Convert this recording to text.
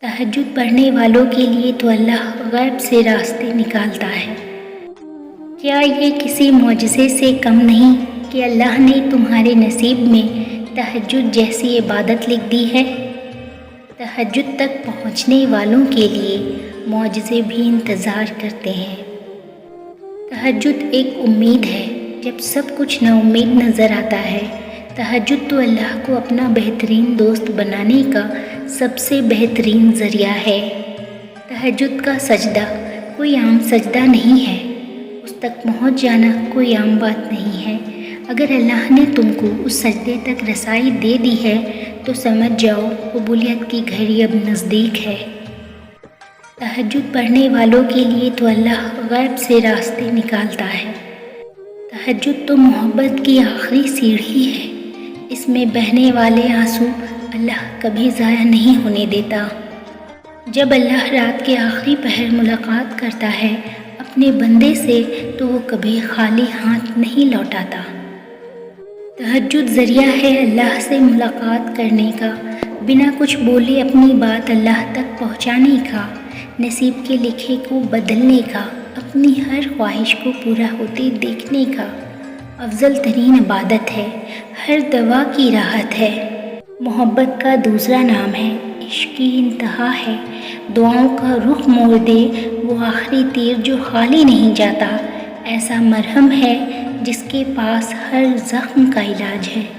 تہجد پڑھنے والوں کے لیے تو اللہ غیب سے راستے نکالتا ہے۔ کیا یہ کسی معجزے سے کم نہیں کہ اللہ نے تمہارے نصیب میں تہجد جیسی عبادت لکھ دی ہے؟ تہجد تک پہنچنے والوں کے لیے معجزے بھی انتظار کرتے ہیں۔ تہجد ایک امید ہے جب سب کچھ نا امید نظر آتا ہے۔ تہجد تو اللہ کو اپنا بہترین دوست بنانے کا سب سے بہترین ذریعہ ہے۔ تہجد کا سجدہ کوئی عام سجدہ نہیں ہے، اس تک پہنچ جانا کوئی عام بات نہیں ہے۔ اگر اللہ نے تم کو اس سجدے تک رسائی دے دی ہے تو سمجھ جاؤ قبولیت کی گھڑی اب نزدیک ہے۔ تہجد پڑھنے والوں کے لیے تو اللہ غیب سے راستے نکالتا ہے۔ تہجد تو محبت کی آخری سیڑھی ہے، اس میں بہنے والے آنسو اللہ کبھی ضائع نہیں ہونے دیتا۔ جب اللہ رات کے آخری پہر ملاقات کرتا ہے اپنے بندے سے تو وہ کبھی خالی ہاتھ نہیں لوٹاتا۔ تہجد ذریعہ ہے اللہ سے ملاقات کرنے کا، بنا کچھ بولے اپنی بات اللہ تک پہنچانے کا، نصیب کے لکھے کو بدلنے کا، اپنی ہر خواہش کو پورا ہوتے دیکھنے کا۔ افضل ترین عبادت ہے، ہر دوا کی راحت ہے۔ محبت کا دوسرا نام ہے، عشق کی انتہا ہے۔ دعاؤں کا رخ موڑ دے وہ آخری تیر جو خالی نہیں جاتا، ایسا مرہم ہے جس کے پاس ہر زخم کا علاج ہے۔